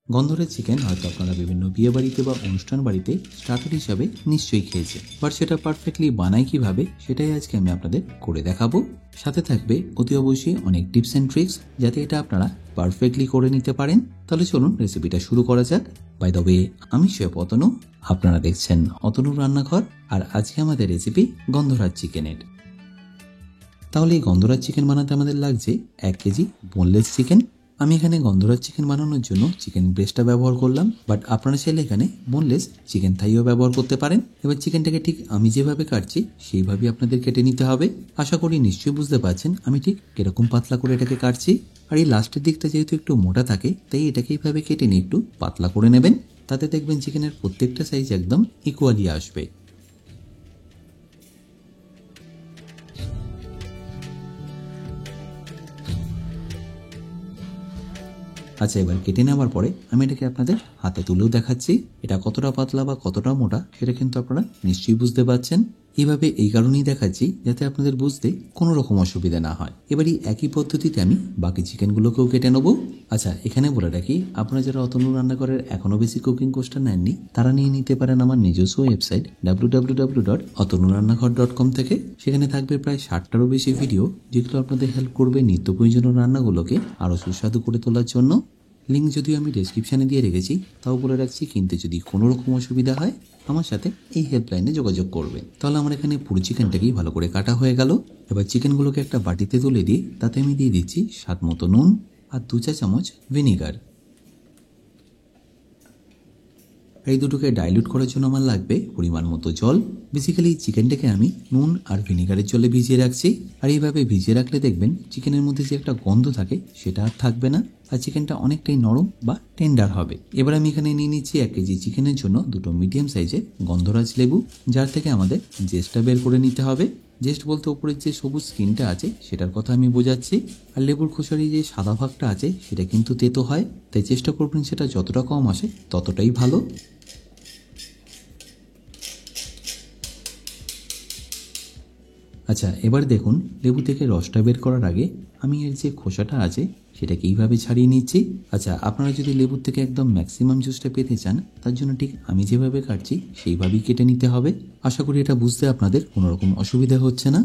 গন্ধরাজ chicken হয়তো আপনারা বিভিন্ন বিয়ে বাড়িতে বা অনুষ্ঠান বাড়িতে স্টার্টার হিসাবে নিশ্চয়ই খেয়েছেন, বাট সেটা পারফেক্টলি বানায় কিভাবে সেটাই আজকে আমি আপনাদের করে দেখাবো। সাথে থাকবে অতি অবশ্যই অনেক টিপস অ্যান্ড ট্রিক্স, যাতে এটা আপনারা পারফেক্টলি করে নিতে পারেন। তাহলে চলুন রেসিপিটা শুরু করা যাক। বাই দ্য ওয়ে, আমি শেফ অতনু, আপনারা দেখছেন অতনুর রান্নাঘর, আর আজকে আমাদের রেসিপি গন্ধরাজ চিকেনের। তাহলে এই গন্ধরাজ চিকেন বানাতে আমাদের লাগছে 1 কেজি বোনলেস চিকেন। আমি এখানে গন্ধরাজ চিকেন বানানোর জন্য চিকেন ব্রেস্টটা ব্যবহার করলাম, বাট আপনারা চাইলে এখানে বোনলেস চিকেন থাইও ব্যবহার করতে পারেন। এবার চিকেনটাকে ঠিক আমি যেভাবে কাটছি সেইভাবেই আপনাদের কেটে নিতে হবে। আশা করি নিশ্চয়ই বুঝতে পারছেন আমি ঠিক কিরকম পাতলা করে এটাকে কাটছি। আর এই লাস্টের দিকটা যেহেতু একটু মোটা থাকে, তাই এটাকে এইভাবে কেটে নিয়ে একটু পাতলা করে নেবেন। তাতে দেখবেন চিকেনের প্রত্যেকটা সাইজ একদম ইকুয়ালি আসবে। আচ্ছা, এবার কেটে নেওয়ার পরে আমি এটাকে আপনাদের হাতে তুলেও দেখাচ্ছি এটা কতটা পাতলা বা কতটা মোটা, সেটা কিন্তু আপনারা নিশ্চয়ই বুঝতে পারছেন। এইভাবে এই কারণেই দেখাচ্ছি যাতে আপনাদের বুঝতে কোনো রকম অসুবিধা না হয়। এবারই একই পদ্ধতিতে আমি বাকি চিকেনগুলোকেও কেটে নেবো। আচ্ছা, এখানে বলে রাখি, আপনারা যারা অতনু রান্নাঘরের এখনো বেশি কুকিং কোর্সটা নেননি, তারা নিয়ে নিতে পারেন আমার নিজস্ব ওয়েবসাইট www.otonurannakghar.com থেকে। সেখানে থাকবে প্রায় 60টারও বেশি ভিডিও, যেগুলো আপনাদের হেল্প করবে নিত্য প্রয়োজনীয় রান্নাগুলোকে আরও সুস্বাদু করে তোলার জন্য। লিঙ্ক যদিও আমি ডেসক্রিপশানে দিয়ে রেখেছি, তাও বলে রাখছি, কিন্তু যদি কোনো রকম অসুবিধা হয় আমার সাথে এই হেল্পলাইনে যোগাযোগ করবে। তাহলে আমার এখানে পুরো চিকেনটাকেই ভালো করে কাটা হয়ে গেল। এবার চিকেনগুলোকে একটা বাটিতে তুলে দিয়ে তাতে আমি দিয়ে দিচ্ছি স্বাদ মতো নুন আর 2 চা চামচ ভিনিগার। এই দুটোকে ডাইলুট করার জন্য আমার লাগবে পরিমাণ মতো জল। বেসিক্যালি চিকেনটাকে আমি নুন আর ভিনিগারের জলে ভিজিয়ে রাখছি, আর এইভাবে ভিজিয়ে রাখলে দেখবেন চিকেনের মধ্যে যে একটা গন্ধ থাকে সেটা আর থাকবে না, আর চিকেনটা অনেকটাই নরম বা টেন্ডার হবে। এবার আমি এখানে নিয়ে নিচ্ছি 1 কেজি চিকেনের জন্য 2টো মিডিয়াম সাইজের গন্ধরাজ লেবু, যার থেকে আমাদের জেস্টটা বের করে নিতে হবে। জেস্ট বলতে ওপরের যে সবুজ স্কিনটা আছে সেটার কথা আমি বোঝাচ্ছি। আর লেবুর খোসার যে সাদা ভাগটা আছে সেটা কিন্তু তেতো হয়, তাই চেষ্টা করবেন সেটা যতটা কম আসে ততটাই ভালো। আচ্ছা, এবার দেখুন লেবু থেকে রসটা বের করার আগে আমি এর যে খোসাটা আছে সেটাকে এইভাবে ছাড়িয়ে নিচ্ছি। আচ্ছা, আপনারা যদি লেবুর থেকে একদম ম্যাক্সিমাম জুসটা পেতে চান, তার জন্য ঠিক আমি যেভাবে কাটছি সেইভাবেই কেটে নিতে হবে। আশা করি এটা বুঝতে আপনাদের কোনো রকম অসুবিধা হচ্ছে না।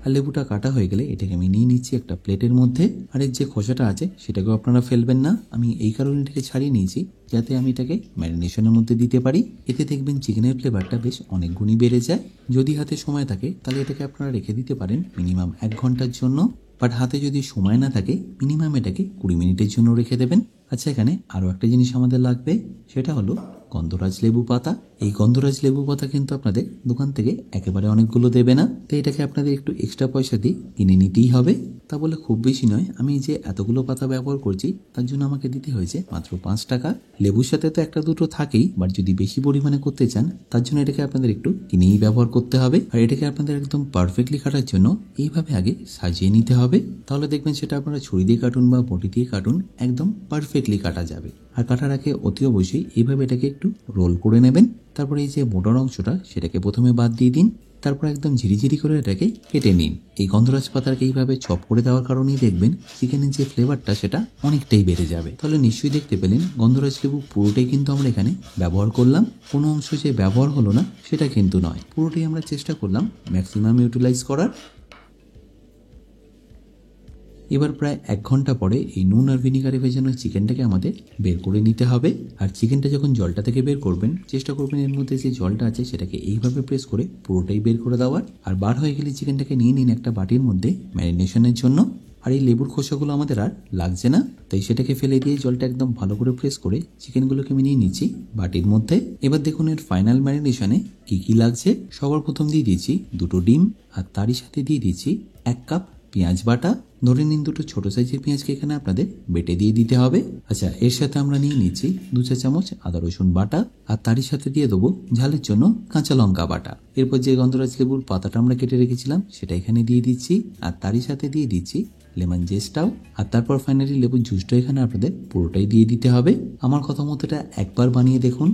আর লেবুটা কাটা হয়ে গেলে এটাকে আমি নিয়ে নিচ্ছি একটা প্লেটের মধ্যে। আর এর যে খোসাটা আছে সেটাকেও আপনারা ফেলবেন না, আমি এই কারণে এটাকে ছাড়িয়ে নিয়েছি যাতে আমি এটাকে ম্যারিনেশনের মধ্যে দিতে পারি। এতে দেখবেন চিকেনের ফ্লেভারটা বেশ অনেক গুণই বেড়ে যায়। যদি হাতে সময় থাকে তাহলে এটাকে আপনারা রেখে দিতে পারেন মিনিমাম 1 ঘন্টার জন্য, বাট হাতে যদি সময় না থাকে মিনিমাম এটাকে 20 মিনিটের জন্য রেখে দেবেন। আচ্ছা, এখানে আরও একটা জিনিস আমাদের লাগবে, সেটা হলো গন্ধরাজ লেবু পাতা। এই গন্ধরাজ লেবু পাতা কিন্তু আপনাদের দোকান থেকে একেবারে অনেকগুলো দেবে না, তাই এটাকে আপনাদের একটু এক্সট্রা পয়সা দিয়ে কিনে নিতেই হবে। তা বলে খুব বেশি নয়, আমি যে এতগুলো পাতা ব্যবহার করছি তার জন্য আমাকে দিতে হয়েছে মাত্র 5 টাকা। লেবুর সাথে তো একটা দুটো থাকেই, বাট যদি বেশি পরিমাণে করতে চান তার জন্য এটাকে আপনাদের একটু কিনেই ব্যবহার করতে হবে। আর এটাকে আপনাদের একদম পারফেক্টলি কাটার জন্য এইভাবে আগে সাজিয়ে নিতে হবে, তাহলে দেখবেন সেটা আপনারা ছুরি দিয়ে কাটুন বা বটি দিয়ে কাটুন, একদম পারফেক্টলি কাটা যাবে। আর কাটার আগে অতি অবশ্যই এইভাবে এটাকে একটু রোল করে নেবেন। তারপরে এই যে মোটার অংশটা সেটাকে প্রথমে বাদ দিয়ে দিন, তারপর একদম ঝিরিঝিরি করে এটাকে কেটে নিন। এই গন্ধরাজ পাতাকে এইভাবে চপ করে দেওয়ার কারণেই দেখবেন চিকেনের যে ফ্লেভারটা সেটা অনেকটাই বেড়ে যাবে। তাহলে নিশ্চয়ই দেখতে পেলেন গন্ধরাজ লেবু পুরোটাই কিন্তু আমরা এখানে ব্যবহার করলাম, কোনো অংশ যে ব্যবহার হলো না সেটা কিন্তু নয়, পুরোটাই আমরা চেষ্টা করলাম ম্যাক্সিমাম ইউটিলাইজ করার। এবার প্রায় 1 ঘন্টা পরে এই নুন আর ভিনিগারে ভেজানো চিকেনটাকে আমাদের বের করে নিতে হবে। আর চিকেনটা যখন জলটা থেকে বের করবেন চেষ্টা করবেন এর মধ্যে যে জলটা আছে সেটাকে এইভাবে প্রেস করে পুরোটাই বের করে দেওয়ার। আর বার হয়ে গেলে চিকেনটাকে নিয়ে নিন একটা বাটির মধ্যে ম্যারিনেশনের জন্য। আর এই লেবুর খোসাগুলো আমাদের আর লাগছে না, তাই সেটাকে ফেলে দিয়ে জলটা একদম ভালো করে প্রেস করে চিকেনগুলোকে আমি নিয়ে নিচ্ছি বাটির মধ্যে। এবার দেখুন এর ফাইনাল ম্যারিনেশনে কি কি লাগছে। সবার প্রথম দিয়ে দিচ্ছি 2টো ডিম, আর তারই সাথে দিয়ে দিচ্ছি 1 কাপ পেঁয়াজ বাটা। ধরে নিন 2টো ছোট সাইজের পেঁয়াজকে এখানে আপনাদের বেটে দিয়ে দিতে হবে। আচ্ছা, এর সাথে আমরা নিয়ে নিচ্ছি 2 চা চামচ আদা রসুন বাটা, আর তারই সাথে দিয়ে দেবো ঝালের জন্য কাঁচা লঙ্কা বাটা। এরপর যে গন্ধরাজ লেবুর পাতাটা আমরা কেটে রেখেছিলাম সেটা এখানে দিয়ে দিচ্ছি, আর তারই সাথে দিয়ে দিচ্ছি লেমন জেস্টটাও। আর তারপর ফাইনালি লেবুর জুসটা এখানে আপনাদের পুরোটাই দিয়ে দিতে হবে। আমার কথা মতো এটা একবার বানিয়ে দেখুন,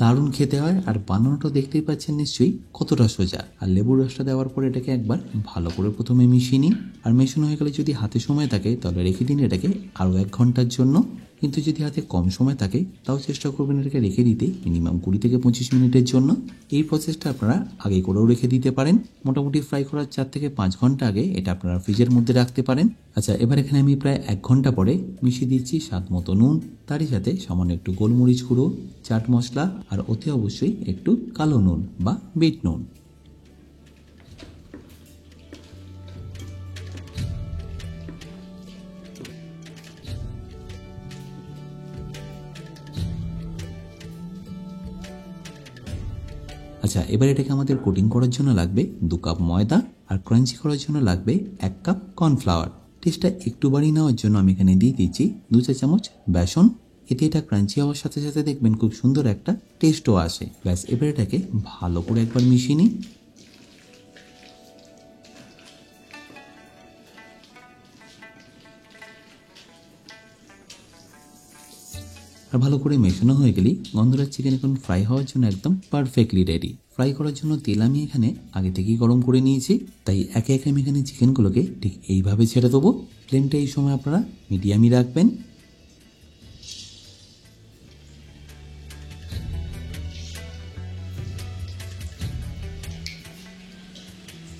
দারুণ খেতে হয় আর বানানোটা দেখতেই পাচ্ছেন নিশ্চয়ই কতটা সোজা। আর লেবুর রসটা দেওয়ার পর এটাকে একবার ভালো করে প্রথমে মিশিয়ে নিন। আর মেশানো হয়ে গেলে যদি হাতে সময় থাকে তাহলে রেখে দিন এটাকে আরও 1 ঘন্টার জন্য। কিন্তু যদি হাতে কম সময় থাকে তাও চেষ্টা করবেন এটাকে রেখে দিতে মিনিমাম 20 থেকে 25 মিনিটের জন্য। এই প্রসেসটা আপনারা আগে করেও রেখে দিতে পারেন। মোটামুটি ফ্রাই করার 4 থেকে 5 ঘন্টা আগে এটা আপনারা ফ্রিজের মধ্যে রাখতে পারেন। আচ্ছা, এবার এখানে আমি প্রায় 1 ঘন্টা পরে মিশিয়ে দিচ্ছি স্বাদ মতো নুন, তারই সাথে সামান্য একটু গোলমরিচ গুঁড়ো, চাট মশলা আর অতি অবশ্যই একটু কালো নুন বা বিট নুন। আচ্ছা, এবার এটাকে আমাদের কোটিং করার জন্য লাগবে 2 কাপ ময়দা আর ক্রাঞ্চি করার জন্য লাগবে 1 কাপ কর্নফ্লাওয়ার। টেস্টটা একটু বাড়িয়ে নেওয়ার জন্য আমি এখানে দিয়ে দিচ্ছি 2 চা চামচ বেসন। এতে এটা ক্রাঞ্চি হওয়ার সাথে সাথে দেখবেন খুব সুন্দর একটা টেস্টও আসে। ব্যাস, এবার এটাকে ভালো করে একবার মিশিয়ে নিই। আর ভালো করে মেশানো হয়ে গেলেই গন্ধরাজ চিকেন এখন ফ্রাই হওয়ার জন্য একদম পারফেক্টলি রেডি। ফ্রাই করার জন্য তেল আমি এখানে আগে থেকেই গরম করে নিয়েছি, তাই একে একে আমি এখানে চিকেনগুলোকে ঠিক এইভাবে ছেড়ে দেবো। ফ্লেমটা এই সময় আপনারা মিডিয়ামই রাখবেন।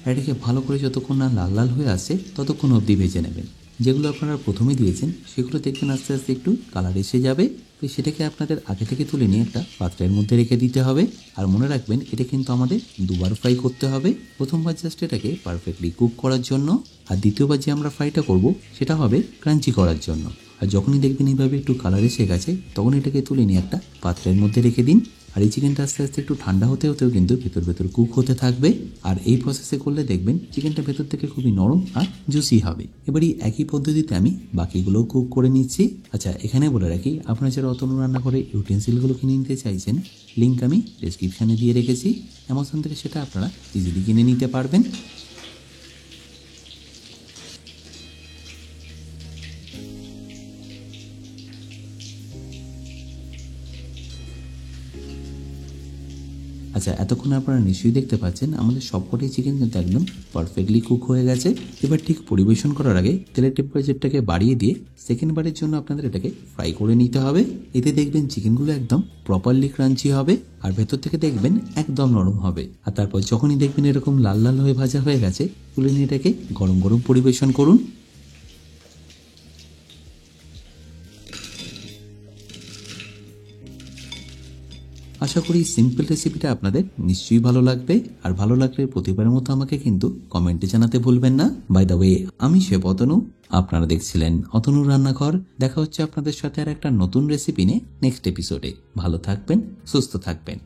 এটাকে ভালো করে যতক্ষণ না লাল লাল হয়ে আসে ততক্ষণ অবধি ভেজে নেবেন। যেগুলো আপনারা প্রথমে দিয়েছেন সেগুলো দেখবেন আস্তে আস্তে একটু কালার এসে যাবে, তো সেটাকে আপনাদের আগে থেকে তুলে নিয়ে একটা পাত্রের মধ্যে রেখে দিতে হবে। আর মনে রাখবেন এটা কিন্তু আমাদের দুবার ফ্রাই করতে হবে। প্রথমবার জাস্ট এটাকে পারফেক্টলি কুক করার জন্য, আর দ্বিতীয়বার যে আমরা ফ্রাইটা করব সেটা হবে ক্রাঞ্চি করার জন্য। আর যখনই দেখবেন এইভাবে একটু কালার এসে গেছে তখন এটাকে তুলে নিয়ে একটা পাত্রের মধ্যে রেখে দিন। আর এই চিকেনটা আস্তে আস্তে একটু ঠান্ডা হতে হতেও কিন্তু ভেতর কুক হতে থাকবে। আর এই প্রসেসে করলে দেখবেন চিকেনটা ভেতর থেকে খুবই নরম আর জুসি হবে। এবার এই একই পদ্ধতিতে আমি বাকিগুলোও কুক করে নিচ্ছি। আচ্ছা, এখানে বলে রাখি আপনারা যারা অতনু রান্নাঘরে ইউটেন্সিলগুলো কিনে নিতে চাইছেন, লিঙ্ক আমি ডেসক্রিপশানে দিয়ে রেখেছি। অ্যামাজন থেকে সেটা আপনারা ইজিলি কিনে নিতে পারবেন। আচ্ছা, এতক্ষণ আপনারা নিশ্চয়ই দেখতে পাচ্ছেন আমাদের সবকটাই চিকেন কিন্তু একদম পারফেক্টলি কুক হয়ে গেছে। এবার ঠিক পরিবেশন করার আগে তেলের টেম্পারেচারটাকে বাড়িয়ে দিয়ে সেকেন্ডবারের জন্য আপনাদের এটাকে ফ্রাই করে নিতে হবে। এতে দেখবেন চিকেনগুলো একদম প্রপারলি ক্রাঞ্চি হবে আর ভেতর থেকে দেখবেন একদম নরম হবে। আর তারপর যখনই দেখবেন এরকম লাল লাল হয়ে ভাজা হয়ে গেছে, তুলে নিয়ে এটাকে গরম গরম পরিবেশন করুন। আশা করি সিম্পল রেসিপিটা আপনাদের নিশ্চয়ই ভালো লাগবে। আর ভালো লাগলে প্রতিবারের মতো আমাকে কিন্তু কমেন্টে জানাতে ভুলবেন না। বাই দ্য ওয়ে, আমি শেফ অতনু, আপনারা দেখছিলেন অতনুর রান্নাঘর। দেখা হচ্ছে আপনাদের সাথে আর একটা নতুন রেসিপি নিয়ে নেক্সট এপিসোডে। ভালো থাকবেন, সুস্থ থাকবেন।